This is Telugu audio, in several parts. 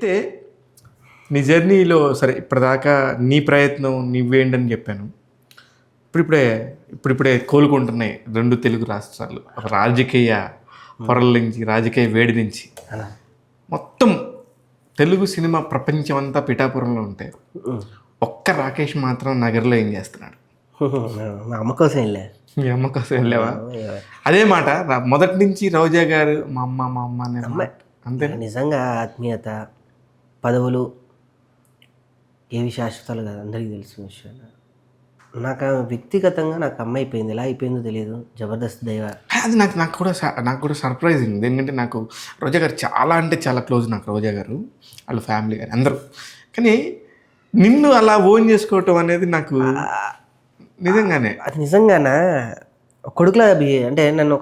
అయితే నీ జర్నీలో సరే ఇప్పటిదాకా నీ ప్రయత్నం నువ్వేంటని చెప్పాను. ఇప్పుడిప్పుడే కోలుకుంటున్నాయి 2 తెలుగు రాష్ట్రాలు. ఒక రాజకీయ పొరల నుంచి, రాజకీయ వేడి నుంచి మొత్తం తెలుగు సినిమా ప్రపంచం అంతా పిఠాపురంలో ఉంటాయి. ఒక్క రాకేష్ మాత్రం నగర్లో ఏం చేస్తున్నాడు? మా అమ్మ కోసం వెళ్ళా. మీ అమ్మ కోసం వెళ్ళావా? అదే మాట మొదటి నుంచి రోజా గారు మా అమ్మ అంతే. నిజంగా ఆత్మీయత, పదవులు ఏవి శాశ్వతాలు కాదు, అందరికీ తెలిసిన విషయం. నాకు వ్యక్తిగతంగా నాకు అమ్మ అయిపోయింది, ఎలా అయిపోయిందో తెలియదు. జబర్దస్త్ దైవ. అది నాకు కూడా సర్ప్రైజింగ్. ఎందుకంటే నాకు రోజా గారు చాలా అంటే చాలా క్లోజ్. నాకు రోజా గారు వాళ్ళ ఫ్యామిలీ గారు అందరూ. కానీ నిన్ను అలా ఓన్ చేసుకోవటం అనేది నాకు నిజంగానే అది నిజంగానా కొడుకులా అంటే నన్ను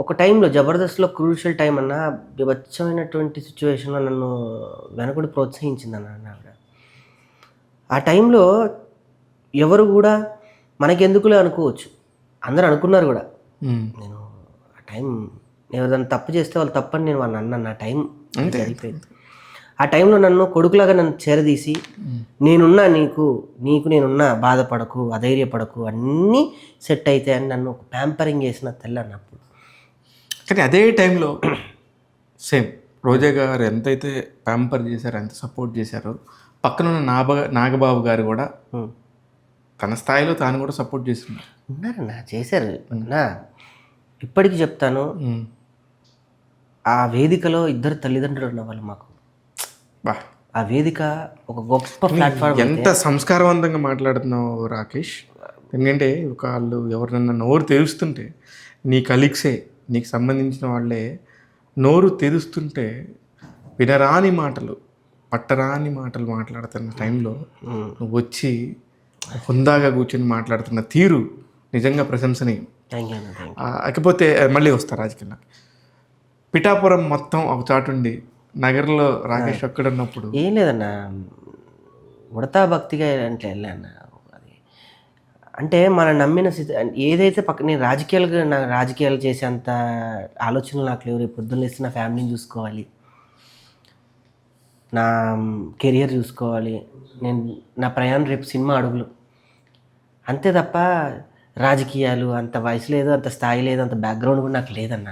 ఒక టైంలో జబర్దస్త్లో క్రూషియల్ టైం అన్న వివచ్చమైనటువంటి సిచ్యువేషన్లో నన్ను వెనకడి ప్రోత్సహించింది అన్న ఆవిడ. ఆ టైంలో ఎవరు కూడా మనకెందుకులే అనుకోవచ్చు, అందరూ అనుకున్నారు కూడా. నేను ఆ టైం ఎవరైనా తప్పు చేస్తే వాళ్ళు తప్పని నేను వాళ్ళని అన్నాను. ఆ టైం అయిపోయింది. ఆ టైంలో నన్ను కొడుకులాగా నన్ను చేరదీసి నేనున్నా, నీకు నేనున్నా, బాధపడకు, అధైర్యపడకు, అన్నీ సెట్ అయితే అని నన్ను ఒక ప్యాంపరింగ్ చేసిన తెల్ల అన్నప్పుడు. కానీ అదే టైంలో సేమ్ రోజా గారు ఎంతైతే ప్యాంపర్ చేశారో, ఎంత సపోర్ట్ చేశారో, పక్కనున్న నాగబాబు గారు కూడా తన స్థాయిలో తాను కూడా సపోర్ట్ చేస్తున్నారు. ఉన్నారన్నా, చేశారు అన్నా. ఇప్పటికీ చెప్తాను, ఆ వేదికలో ఇద్దరు తల్లిదండ్రులు ఉన్నవాళ్ళు మాకు. ఆ వేదిక ఒక గొప్ప ప్లాట్ఫామ్. ఎంత సంస్కారవంతంగా మాట్లాడుతున్నావు రాకేష్. ఎందుకంటే వాళ్ళు ఎవరినన్నా నోరు తెరుస్తుంటే, నీ కలీగ్సే, నీకు సంబంధించిన వాళ్ళే నోరు తెరుస్తుంటే వినరాని మాటలు, పట్టరాని మాటలు మాట్లాడుతున్న టైంలో నువ్వు వచ్చి హుందాగా కూర్చొని మాట్లాడుతున్న తీరు నిజంగా ప్రశంసనీయం. కాకపోతే మళ్ళీ వస్తా రాజకీయాల్లో. పిఠాపురం మొత్తం ఒక చాటుండి నగర్లో రాకేష్ ఒక్కడ ఉన్నప్పుడు ఏం లేదన్నా, ఉడతా భక్తిగా అంటే వెళ్ళాను. అది అంటే మనం నమ్మిన ఏదైతే నేను రాజకీయాలు చేసేంత ఆలోచనలు నాకు లేవు. రేపు పొద్దున్న లేస్తే నా ఫ్యామిలీని చూసుకోవాలి, నా కెరియర్ చూసుకోవాలి, నేను నా ప్రయాణం రేపు సినిమా అడుగులు అంతే తప్ప రాజకీయాలు అంత వయసు లేదు, అంత స్థాయి లేదు, అంత బ్యాక్గ్రౌండ్ కూడా నాకు లేదన్న.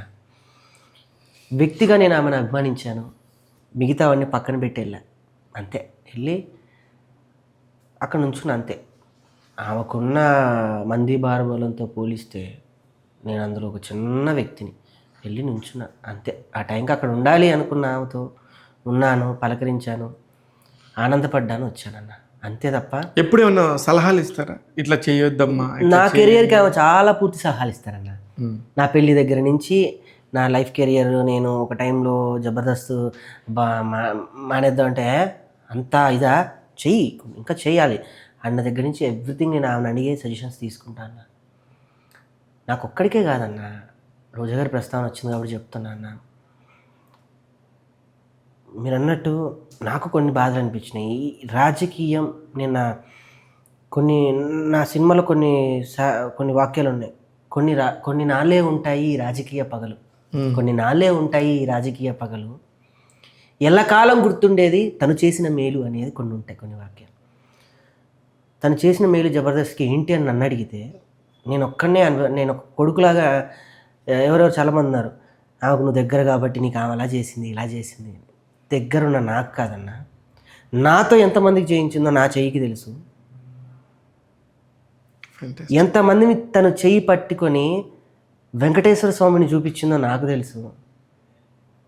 వ్యక్తిగా నేను ఆమెను అభిమానించాను, మిగతావన్నీ పక్కన పెట్టి వెళ్ళా అంతే. వెళ్ళి అక్కడ నుంచున్నా అంతే. ఆమెకున్న మంది బారబలంతో పోలిస్తే నేను అందులో ఒక చిన్న వ్యక్తిని. వెళ్ళి నుంచున్నా అంతే. ఆ టైంకి అక్కడ ఉండాలి అనుకున్న ఆమెతో ఉన్నాను, పలకరించాను, ఆనందపడ్డాను, వచ్చానన్న అంతే తప్ప. ఎప్పుడు ఏమన్నా సలహాలు ఇస్తారా? ఇట్లా చేయొద్దమ్మా. నా కెరియర్కి ఆమె చాలా పూర్తి సలహాలు ఇస్తారన్న. నా పెళ్ళి దగ్గర నుంచి నా లైఫ్ కెరియర్, నేను ఒక టైంలో జబర్దస్త్ మానేద్దాం అంటే అంతా ఇదా చెయ్యి, ఇంకా చేయాలి అన్న దగ్గర నుంచి ఎవ్రీథింగ్ నేను ఆమెను అడిగే సజెషన్స్ తీసుకుంటాను. నాకు ఒక్కడికే కాదన్న, రోజా గారి ప్రస్తావన వచ్చింది కాబట్టి చెప్తున్నా అన్న. మీరు అన్నట్టు నాకు కొన్ని బాధలు అనిపించినాయి. రాజకీయం నేను నా సినిమాలో కొన్ని వాక్యాలు ఉన్నాయి. కొన్ని నాళ్ళే ఉంటాయి ఈ రాజకీయ పగలు, కొన్ని నాళ్ళే ఉంటాయి ఈ రాజకీయ పగలు, ఎల్లకాలం గుర్తుండేది తను చేసిన మేలు అనేది కొన్ని ఉంటాయి. కొన్ని వాక్యాలు తను చేసిన మేలు జబర్దస్త్కి ఏంటి అని నన్ను అడిగితే నేను ఒక కొడుకులాగా, ఎవరెవరు చాలామంది ఉన్నారు, ఆమెకు నువ్వు దగ్గర కాబట్టి నీకు ఆమె అలా చేసింది ఇలా చేసింది. దగ్గరున్న నాకు కాదన్నా, నాతో ఎంతమందికి చేయించిందో నా చెయ్యికి తెలుసు. ఎంతమందిని తను చెయ్యి పట్టుకొని వెంకటేశ్వర స్వామిని చూపించిందో నాకు తెలుసు.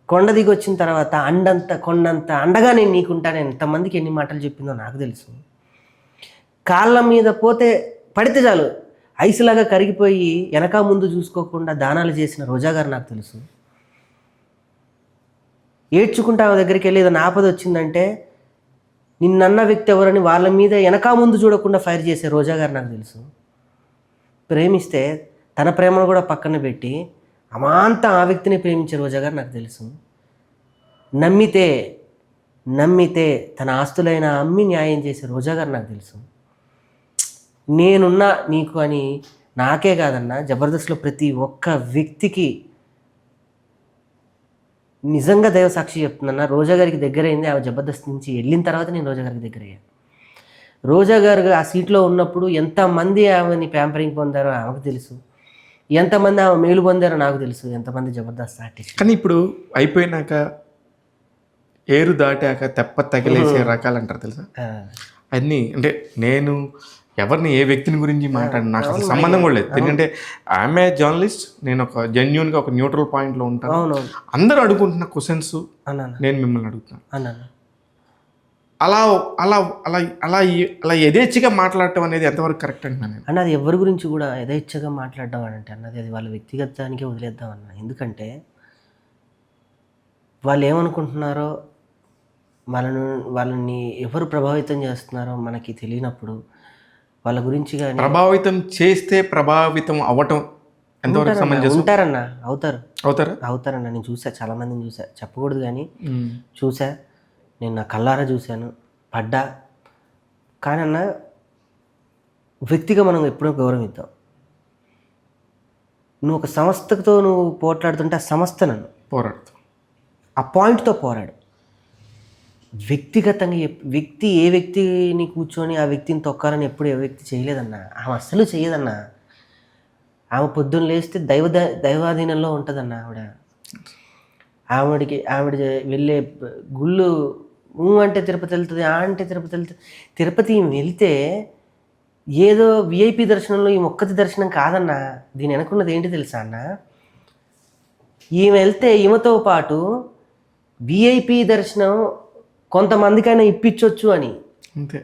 కొండ దిగి వచ్చిన తర్వాత కొండంత అండగా నేను నీకుంటాను ఎంతమందికి ఎన్ని మాటలు చెప్పిందో నాకు తెలుసు. కాళ్ళ మీద పడితే చాలు ఐసులాగా కరిగిపోయి వెనక ముందు చూసుకోకుండా దానాలు చేసిన రోజా గారు నాకు తెలుసు. ఏడ్చుకుంటా ఆమె దగ్గరికి వెళ్ళి ఏదైనా ఆపద వచ్చిందంటే నిన్నన్న వ్యక్తి ఎవరని వాళ్ళ మీద వెనక ముందు చూడకుండా ఫైర్ చేసే రోజా గారు నాకు తెలుసు. ప్రేమిస్తే తన ప్రేమను కూడా పక్కన పెట్టి అమాంతం ఆ వ్యక్తిని ప్రేమించే రోజా గారు నాకు తెలుసు. నమ్మితే తన ఆస్తులైన అమ్మి న్యాయం చేసే రోజా గారు నాకు తెలుసు. నేనున్నా నీకు అని నాకే కాదన్నా, జబర్దస్త్లో ప్రతి ఒక్క వ్యక్తికి నిజంగా దైవ సాక్షి చెప్తున్నా, రోజా గారికి దగ్గర అయింది ఆమె జబర్దస్త్ నుంచి వెళ్ళిన తర్వాత నేను రోజా గారికి దగ్గర అయ్యాను. రోజా గారు ఆ సీట్లో ఉన్నప్పుడు ఎంతమంది ఆమెని ప్యాంపరింగ్ పొందారో ఆమెకు తెలుసు, ఎంతమంది ఆమె మేలు పొందారో నాకు తెలుసు, ఎంతమంది జబర్దస్త్ ఆర్టిస్ట్. కానీ ఇప్పుడు అయిపోయినాక ఏరు దాటాక తెప్ప తగిలేసే రకాలు అంటారు తెలుసా. అన్నీ అంటే నేను ఎవరిని ఏ వ్యక్తిని గురించి మాట్లాడిన నాకు అసలు సంబంధం కూడా లేదు. ఎందుకంటే ఆమె జర్నలిస్ట్, నేను ఒక జెన్యున్గా ఒక న్యూట్రల్ పాయింట్లో ఉంటాను. అవునవును అందరూ అడుగుకుంటున్న క్వశ్చన్స్ అన్నాను నేను మిమ్మల్ని అడుగుతాను. అన్నాను. అలా అలా అలా అలా అలా యథేచ్ఛగా మాట్లాడటం అనేది ఎంతవరకు కరెక్ట్ అంటున్నాను నేను. అన్న అది ఎవరి గురించి కూడా యథేచ్ఛగా మాట్లాడడం అని అంటే అన్నది అది వాళ్ళ వ్యక్తిగతానికే వదిలేద్దాం అన్న. ఎందుకంటే వాళ్ళు ఏమనుకుంటున్నారో, వాళ్ళని ఎవరు ప్రభావితం చేస్తున్నారో మనకి తెలియనప్పుడు వాళ్ళ గురించి కానీ ప్రభావితం చేస్తే ప్రభావితం అవ్వటం ఎంతవరకు సమంజసం? ఉంటారన్న, అవుతారన్న. నేను చూసా, చాలా మందిని చూసా, చెప్పకూడదు కానీ చూసా, నేను నా కళ్ళారా చూశాను, పడ్డా. కానీ అన్న వ్యక్తిగా మనం ఎప్పుడో గౌరవం ఇద్దాం. నువ్వు ఒక సంస్థతో నువ్వు పోట్లాడుతుంటే ఆ సంస్థ నన్ను పోరాడుతాం, ఆ పాయింట్తో పోరాడు. వ్యక్తిగతంగా వ్యక్తి ఏ వ్యక్తిని కూర్చొని ఆ వ్యక్తిని తొక్కాలని ఎప్పుడు ఏ వ్యక్తి చేయలేదన్నా. ఆమె అస్సలు చేయదన్నా. ఆమె పొద్దున్న లేస్తే దైవాధీనంలో ఉంటుందన్న. ఆవిడ వెళ్ళే గుళ్ళు అంటే తిరుపతి వెళ్తుంది, అంటే తిరుపతి వెళ్తుంది. తిరుపతి వెళ్తే ఏదో విఐపి దర్శనంలో ఈ ఒక్కటి దర్శనం కాదన్నా. దీని వెనకున్నది ఏంటి తెలుసా అన్న? ఈమె వెళ్తే ఈమెతో పాటు విఐపి దర్శనం కొంతమందికైనా ఇప్పించవచ్చు అని. అంతే.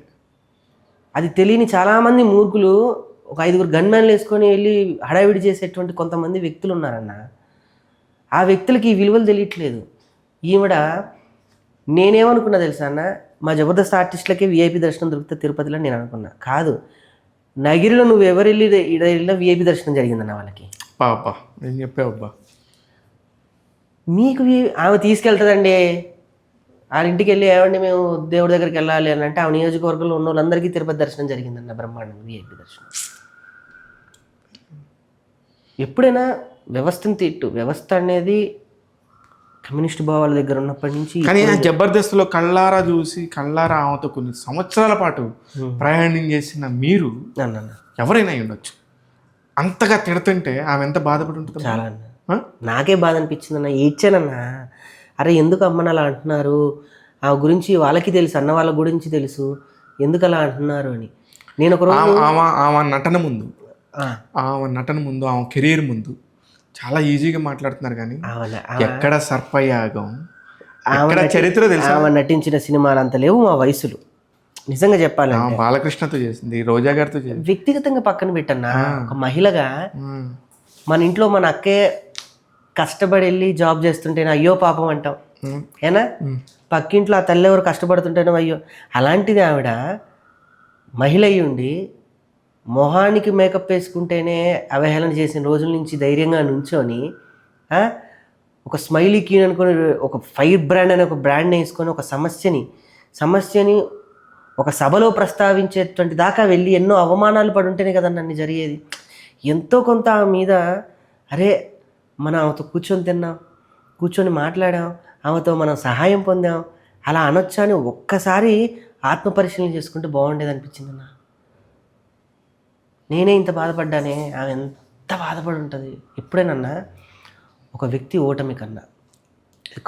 అది తెలియని చాలామంది మూర్ఖులు ఒక 5 గన్మ్యాన్లు వేసుకొని వెళ్ళి హడావిడి చేసేటువంటి కొంతమంది వ్యక్తులు ఉన్నారన్న. ఆ వ్యక్తులకి ఈ విలువలు తెలియట్లేదు. ఈవిడ నేనేమనుకున్నా తెలుసా అన్న, మా జబర్దస్త్ ఆర్టిస్టులకే విఐపి దర్శనం దొరుకుతుంది తిరుపతిలో నేను అనుకున్నా. కాదు, నగిరిలో నువ్వు ఎవరు వెళ్ళినా విఐపి దర్శనం జరిగిందన్న వాళ్ళకి. పాపా నేను చెప్పావబ్బా. మీకు ఆమె తీసుకెళ్తుందండి, వాళ్ళ ఇంటికి వెళ్ళి ఏమండి మేము దేవుడి దగ్గరికి వెళ్ళాలి అని అంటే ఆ నియోజకవర్గంలో ఉన్న వాళ్ళందరికీ తిరుపతి దర్శనం జరిగిందన్న, బ్రహ్మాండం విఐపి దర్శనం. ఎప్పుడైనా వ్యవస్థను తిట్టు. వ్యవస్థ అనేది కమ్యూనిస్ట్ భావాల దగ్గర ఉన్నప్పటి నుంచి. కానీ ఆ జబర్దస్త్లో కళ్ళారా చూసి కళ్ళారా ఆమెతో కొన్ని సంవత్సరాల పాటు ప్రయాణం చేసిన మీరు ఎవరైనా ఉండొచ్చు, అంతగా తిడుతుంటే ఆమె ఎంత బాధపడి ఉంటుంది. చాలా అన్న, నాకే బాధ అనిపించింది అన్న, ఏడ్చానన్నా. అరే ఎందుకు అమ్మని అలా అంటున్నారు, ఆ గురించి వాళ్ళకి తెలుసు, అన్న వాళ్ళ గురించి తెలుసు, ఎందుకు అలా అంటున్నారు అని. నేను ఒక రోజు ఆమె నటన ముందు ఆమె కెరీర్ ముందు చాలా ఈజీగా మాట్లాడుతున్నారు, కానీ ఎక్కడ సర్పయాగం, ఎక్కడ చరిత్ర తెలుసు. ఆమె నటించిన సినిమాలు అంత లేవు మా వయసులో. నిజంగా చెప్పాలంటే బాలకృష్ణతో చేసింది, రోజా గారితో చేసింది. వ్యక్తిగతంగా పక్కన పెట్టన్నా, ఒక మహిళగా మన ఇంట్లో మన అక్కే కష్టపడి వెళ్ళి జాబ్ చేస్తుంటేనే అయ్యో పాపం అంటాం ఏనా, పక్కింట్లో ఆ తల్లి ఎవరు కష్టపడుతుంటేనే అయ్యో. అలాంటిది ఆవిడ మహిళ అయ్యి ఉండి మొహానికి మేకప్ వేసుకుంటేనే అవహేళన చేసిన రోజుల నుంచి ధైర్యంగా నుంచొని ఒక స్మైలీ క్యూన్ అనుకుని ఒక ఫైర్ బ్రాండ్ అనే ఒక బ్రాండ్ని వేసుకొని ఒక సమస్యని ఒక సభలో ప్రస్తావించేటువంటి దాకా వెళ్ళి ఎన్నో అవమానాలు పడి ఉంటేనే కదా నన్ను జరిగేది. ఎంతో కొంత ఆమె మీద అరే మనం ఆమెతో కూర్చొని తిన్నాం, కూర్చొని మాట్లాడాం, ఆమెతో మనం సహాయం పొందాం, అలా అనొచ్చా అని ఒక్కసారి ఆత్మపరిశీలన చేసుకుంటే బాగుండేది అనిపించింది అన్న. నేనే ఇంత బాధపడ్డానే, ఆమె ఎంత బాధపడి ఉంటుంది. ఎప్పుడేనన్నా ఒక వ్యక్తి ఓటమి కన్నా,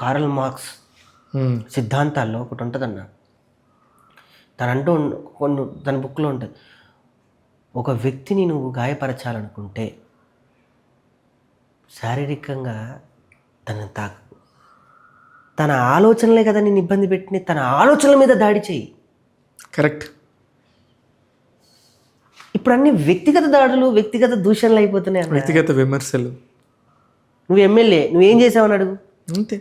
కార్ల్ మార్క్స్ సిద్ధాంతాల్లో ఒకటి ఉంటుందన్న, తనంటూ తన బుక్లో ఉంటుంది, ఒక వ్యక్తిని నువ్వు గాయపరచాలనుకుంటే శారీరకంగా తనని తాకు, తన ఆలోచనలే కదా నేను ఇబ్బంది పెట్టిన, తన ఆలోచనల మీద దాడి చేయి. కరెక్ట్. ఇప్పుడు అన్ని వ్యక్తిగత దాడులు, వ్యక్తిగత దూషణలు అయిపోతున్నాయి, వ్యక్తిగత విమర్శలు. నువ్వు ఎమ్మెల్యే, నువ్వేం చేసావని అడుగు, అంతే.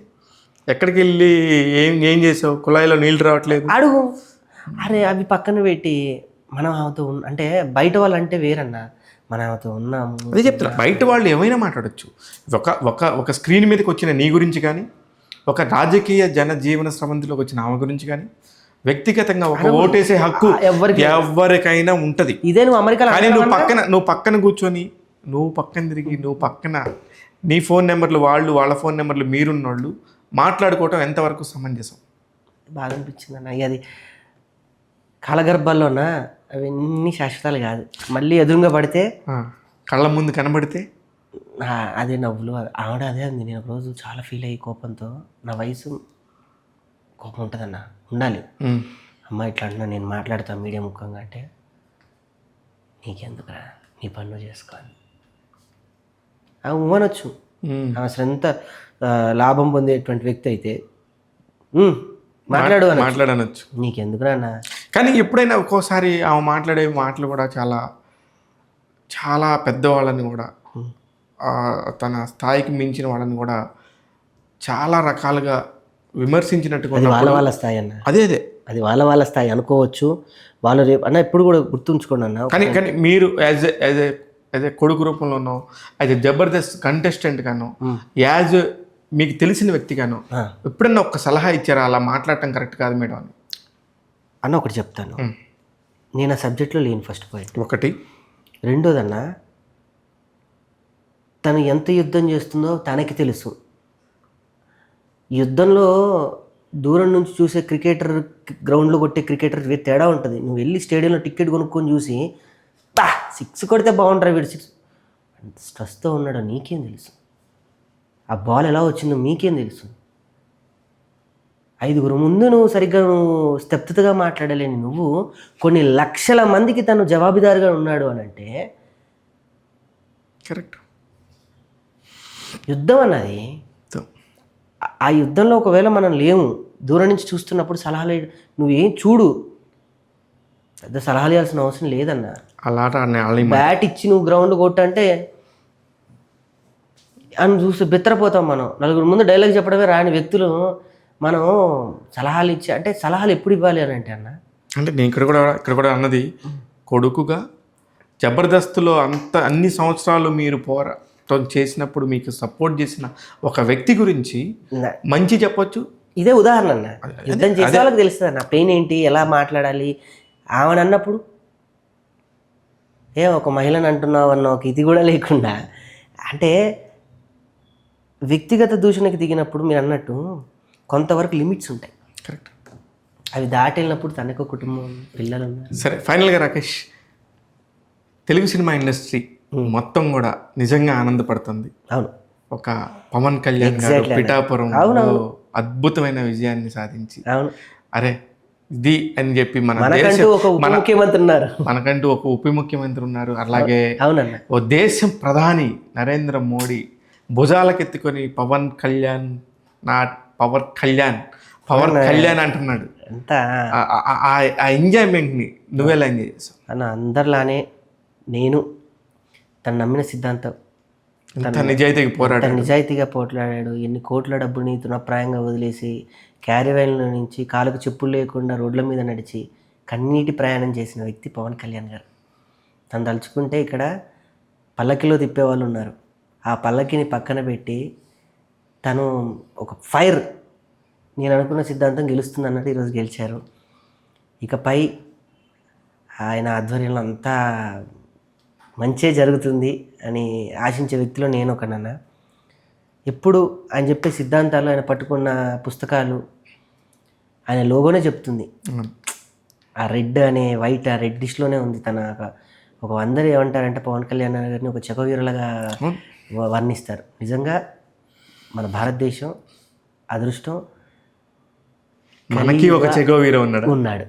ఎక్కడికి వెళ్ళి ఏం చేసావు, కుళాయిలో నీళ్ళు రావట్లేదు అడుగు. అరే అవి పక్కన పెట్టి మనం ఆమెతో అంటే బయట వాళ్ళు అంటే వేరన్నా, మనం ఆమెతో ఉన్నాము. అదే చెప్తున్నా, బయట వాళ్ళు ఏమైనా మాట్లాడచ్చు. ఒక స్క్రీన్ మీదకి వచ్చిన నీ గురించి కానీ, ఒక రాజకీయ జనజీవన స్రవంతిలోకి వచ్చిన ఆమె గురించి కానీ, వ్యక్తిగతంగా ఒక ఓటేసే హక్కు ఎవరికైనా ఉంటది. ఇదే నువ్వు అమెరికాలో కానీ నువ్వు పక్కన కూర్చొని, నువ్వు పక్కన తిరిగి, నువ్వు పక్కన నీ ఫోన్ నెంబర్లు వాళ్ళ ఫోన్ నెంబర్లు మీరున్నోళ్ళు మాట్లాడుకోవటం ఎంతవరకు సమంజసం? బాగా అనిపించింది అన్న. అది కాలగర్భాల్లోన అవన్నీ శాశ్వతాలు కాదు. మళ్ళీ ఎదురుగా పడితే కళ్ళ ముందు కనబడితే అదే నవ్వులు. ఆవిడ అదే అంది. నేను ఒకరోజు చాలా ఫీల్ అయ్యి కోపంతో, నా వయసు కోపం ఉంటుందన్న, ఉండాలి. అమ్మ ఇట్లా అంటున్నా, నేను మాట్లాడతాను మీడియా ముఖంగా అంటే, నీకెందుకురా, నీ పన్ను చేసుకోవాలి ఉమ్మనొచ్చు. అసలు ఎంత లాభం పొందేటువంటి వ్యక్తి అయితే మాట్లాడనొచ్చు, నీకెందుకురా అన్న. కానీ ఎప్పుడైనా ఒక్కోసారి ఆమె మాట్లాడే మాటలు కూడా చాలా చాలా పెద్దవాళ్ళని కూడా, తన స్థాయికి మించిన వాళ్ళని కూడా చాలా రకాలుగా విమర్శించినట్టుగా వాళ్ళ స్థాయి అన్న. అదే అది వాళ్ళ స్థాయి అనుకోవచ్చు. వాళ్ళు రేపు అన్న ఎప్పుడు కూడా గుర్తుంచుకోండి అన్న. కానీ మీరు యాజ్ ఏ కొడుకు రూపంలోనో, యాజ్ ఎ జబర్దస్త్ కంటెస్టెంట్ గాను, యాజ్ మీకు తెలిసిన వ్యక్తిగాను ఎప్పుడన్నా ఒక సలహా ఇచ్చారా అలా మాట్లాడటం కరెక్ట్ కాదు మేడం అని? అన్న ఒకటి చెప్తాను, నేను ఆ సబ్జెక్ట్లో లేను. ఫస్ట్ పాయింట్ ఒకటి. రెండోదన్న, తను ఎంత యుద్ధం చేస్తుందో తనకి తెలుసు. యుద్ధంలో దూరం నుంచి చూసే క్రికెటర్, గ్రౌండ్లో కొట్టే క్రికెటర్ తేడా ఉంటుంది. నువ్వు వెళ్ళి స్టేడియంలో టికెట్ కొనుక్కొని చూసి 6 కొడితే బాగుంటారు వీడు 6 స్ట్రెస్తో ఉన్నాడో నీకేం తెలుసు? ఆ బాల్ ఎలా వచ్చిందో మీకేం తెలుసు? 5 ముందు నువ్వు సరిగ్గా స్తబ్దతగా మాట్లాడలేని నువ్వు కొన్ని లక్షల మందికి తను జవాబుదారుగా ఉన్నాడు అని అంటే కరెక్ట్. యుద్ధం అన్నది, ఆ యుద్ధంలో ఒకవేళ మనం లేము, దూరం నుంచి చూస్తున్నప్పుడు సలహాలు నువ్వేం చూడు, పెద్ద సలహాలు ఇవ్వాల్సిన అవసరం లేదన్న. అలా బ్యాట్ ఇచ్చి నువ్వు గ్రౌండ్ కొట్టంటే అని చూసి బెత్తరపోతాం మనం. 4 ముందు డైలాగ్ చెప్పడమే రాని వ్యక్తులు మనం సలహాలు ఇచ్చి, అంటే సలహాలు ఎప్పుడు ఇవ్వాలి అని అంటే అన్న, అంటే నేను ఇక్కడ కూడా అన్నది, కొడుకుగా జబర్దస్త్లో అన్ని సంవత్సరాలు మీరు చేసినప్పుడు మీకు సపోర్ట్ చేసిన ఒక వ్యక్తి గురించి మంచి చెప్పొచ్చు. ఇదే ఉదాహరణ అన్న. యుద్ధం చేసే వాళ్ళకి తెలుస్తుంది అన్న పెయిన్ ఏంటి, ఎలా మాట్లాడాలి. ఆమెను అన్నప్పుడు ఒక మహిళను అంటున్నావు అన్న ఒక ఇది కూడా లేకుండా, అంటే వ్యక్తిగత దూషణకి దిగినప్పుడు మీరు అన్నట్టు కొంతవరకు లిమిట్స్ ఉంటాయి. కరెక్ట్. అవి దాటి వెళ్ళినప్పుడు తనకు కుటుంబం, పిల్లలు ఉన్నారు. సరే, ఫైనల్గా రాకేష్, తెలుగు సినిమా ఇండస్ట్రీ మొత్తం కూడా నిజంగా ఆనందపడుతుంది. అవును. ఒక పవన్ కళ్యాణ్ గారు పిఠాపురంలో అద్భుతమైన విజయాన్ని సాధించి, అరే ఇది అని చెప్పి మనకంటూ ఒక ఉప ముఖ్యమంత్రి ఉన్నారు, అలాగే ఓ దేశం ప్రధాని నరేంద్ర మోడీ భుజాలకెత్తుకొని పవర్ కళ్యాణ్ అంటున్నాడు. ఆ ఎంజాయ్మెంట్ని నువ్వెలా ఎంజాయ్ చేసావు అన్న? అందరిలానే నేను తను నమ్మిన సిద్ధాంతం, నిజాయితీగా పోట్లాడాడు. ఎన్ని కోట్ల డబ్బుని తృణప్రాయంగా వదిలేసి క్యారీవైన్ల నుంచి కాలుకు చెప్పులు లేకుండా రోడ్ల మీద నడిచి కన్నీటి ప్రయాణం చేసిన వ్యక్తి పవన్ కళ్యాణ్ గారు. తను తలుచుకుంటే ఇక్కడ పల్లకిలో తిప్పేవాళ్ళు ఉన్నారు, ఆ పల్లకిని పక్కన పెట్టి తను ఒక ఫైర్, నేను అనుకున్న సిద్ధాంతం గెలుస్తుంది అన్నట్టు ఈరోజు గెలిచారు. ఇకపై ఆయన ఆధ్వర్యంలో అంతా మంచే జరుగుతుంది అని ఆశించే వ్యక్తిలో నేను ఒకనన్నా. ఎప్పుడు ఆయన చెప్పే సిద్ధాంతాలు, ఆయన పట్టుకున్న పుస్తకాలు, ఆయన లోగోనే చెప్తుంది. ఆ రెడ్ అనే వైట్, ఆ రెడ్డిష్లోనే ఉంది. తన ఒక అందరూ ఏమంటారంటే పవన్ కళ్యాణ్ గారిని ఒక చెగవీరులుగా వర్ణిస్తారు. నిజంగా మన భారతదేశం అదృష్టం, మనకి ఒక చెగవీర ఉన్నాడు.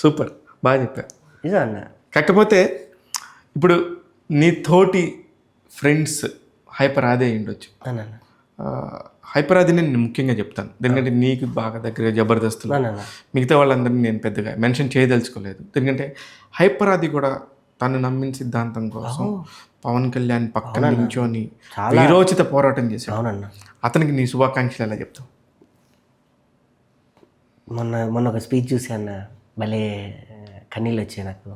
సూపర్, బాగా చెప్పారు. నిజం అన్న. కాకపోతే ఇప్పుడు నీ తోటి ఫ్రెండ్స్ హైపర్ ఆది ఉండొచ్చు. హైపర్ ఆది నేను ముఖ్యంగా చెప్తాను, ఎందుకంటే నీకు బాగా దగ్గర జబర్దస్తులు, మిగతా వాళ్ళందరినీ నేను పెద్దగా మెన్షన్ చేయదలుచుకోలేదు. ఎందుకంటే హైపర్ ఆది కూడా తను నమ్మిన సిద్ధాంతం కోసం పవన్ కళ్యాణ్ పక్కన నించొని వీరోచిత పోరాటం చేశాడు. అతనికి నీ శుభాకాంక్షలు ఎలా చెప్తావు? మొన్న ఒక స్పీచ్ చూసి అన్న, భలే కన్నీళ్ళు వచ్చాయి నాకు.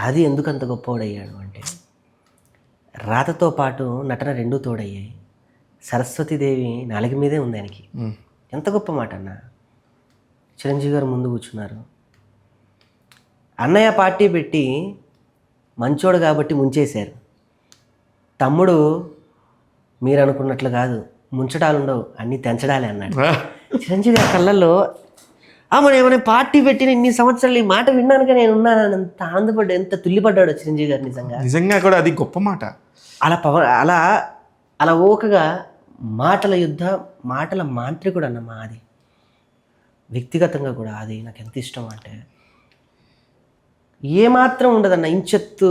అది ఎందుకు అంత గొప్పవాడయ్యాడు అంటే, రాతతో పాటు నటన రెండూ తోడయ్యాయి. సరస్వతీదేవి నాలుగు మీదే ఉంది ఆయనకి. ఎంత గొప్ప మాట అన్న. చిరంజీవి గారు ముందు కూర్చున్నారు, అన్నయ్య పార్టీ పెట్టి మంచోడు కాబట్టి ముంచేశారు. తమ్ముడు మీరు అనుకున్నట్లు కాదు, ముంచడాలు ఉండవు, అన్నీ తెంచడాలే అన్నాడు. చిరంజీవి గారి కళ్ళల్లో మనం ఏమైనా పార్టీ పెట్టిన ఇన్ని సంవత్సరాలు ఈ మాట విన్నానుక నేను ఉన్నాను అంత ఆనందపడ్డా, ఎంత తుల్లిపడ్డాడు చిరంజీవి గారు. నిజంగా కూడా అది గొప్ప మాట. అలా ఓకగా మాటల యుద్ధ, మాటల మాంత్రికుడు అన్నమా అది. వ్యక్తిగతంగా కూడా అది నాకు ఎంత ఇష్టం అంటే ఏమాత్రం ఉండదన్న, ఇంచెత్తు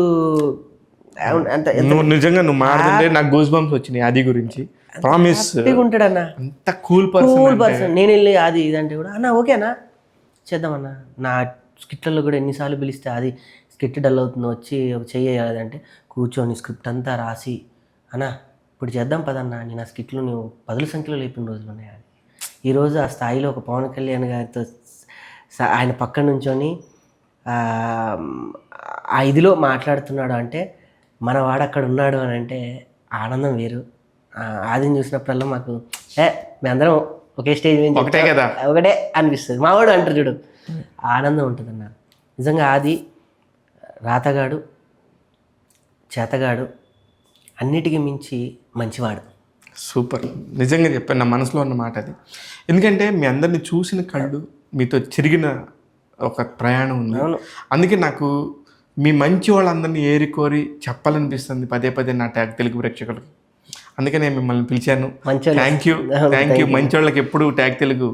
అంత నిజంగా నువ్వు మాట్లాడితే నాకు గూస్ బంప్స్ వచ్చినాయి అది గురించి. ప్రామిస్ ఉంటాడన్న, అంత కూల్ పర్సన్. నేను వెళ్ళి అది ఇదంటే కూడా అన్న ఓకేనా చేద్దామన్నా. నా స్కిట్లలో కూడా ఎన్నిసార్లు పిలిస్తే అది స్కిట్ డల్ అవుతుందో వచ్చి చెయ్యాలంటే కూర్చొని స్క్రిప్ట్ అంతా రాసి అన్నా ఇప్పుడు చేద్దాం పదన్నా, నేను ఆ స్కిట్లు నువ్వు 10ల సంఖ్యలో లేపిన రోజులు ఉన్నాయి. ఈరోజు ఆ స్థాయిలో ఒక పవన్ కళ్యాణ్ గారితో ఆయన పక్కన నుంచొని ఆ ఇదిలో మాట్లాడుతున్నాడు అంటే మన వాడు అక్కడ ఉన్నాడు అని అంటే ఆనందం వేరు. ఆదిని చూసినప్పుడల్లా మాకు మేమందరం ఒకే స్టేజ్ మీద ఒకటే కదా, ఒకటే అనిపిస్తుంది. మా వాడు అంటారు చూడు, ఆనందం ఉంటుంది అన్న. నిజంగా ఆది రాతగాడు, చేతగాడు, అన్నిటికీ మించి మంచివాడు. సూపర్. నిజంగా చెప్పాను, నా మనసులో ఉన్న మాట అది. ఎందుకంటే మీ అందరిని చూసిన కళ్ళు, మీతో చెరిగిన ఒక ప్రయాణం ఉంది. అందుకే నాకు మీ మంచి వాళ్ళందరినీ ఏరికోరి చెప్పాలనిపిస్తుంది పదే పదే నా ట్యాగ్ తెలుగు ప్రేక్షకులకి. అందుకే నేను మిమ్మల్ని పిలిచాను. Thank you. మంచి వాళ్ళకి ఎప్పుడు ట్యాగ్ తెలుగు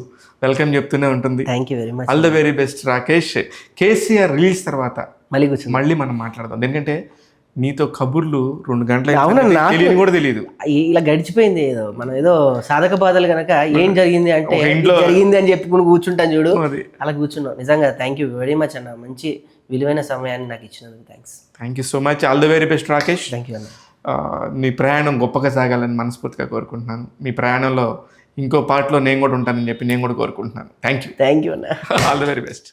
వెల్కమ్ చెప్తూనే ఉంటుంది. Thank you very much. All the very best Rakesh. KCR release తర్వాత మళ్ళీ మనం మాట్లాడదాం. ఎందుకంటే నీతో కబుర్లు 2 గంటలు కూడా తెలియదు, ఇలా గడిచిపోయింది. ఏదో మనం ఏదో సాధక బాధలు కనుక ఏం జరిగింది అంటే జరిగింది అని చెప్పుకుని కూర్చుంటాను చూడు, అలా కూర్చున్నాం. నిజంగా థ్యాంక్ యూ వెరీ మచ్ అన్న, మంచి విలువైన సమయాన్ని నాకు ఇచ్చినందుకు thank you so much. All the very best Rakesh. Thank you అన్న. నీ ప్రయాణం గొప్పగా సాగాలని మనస్ఫూర్తిగా కోరుకుంటున్నాను. మీ ప్రయాణంలో ఇంకో పార్ట్లో నేను కూడా ఉంటానని చెప్పి నేను కూడా కోరుకుంటున్నాను. థ్యాంక్ యూ అన్న. All the very best.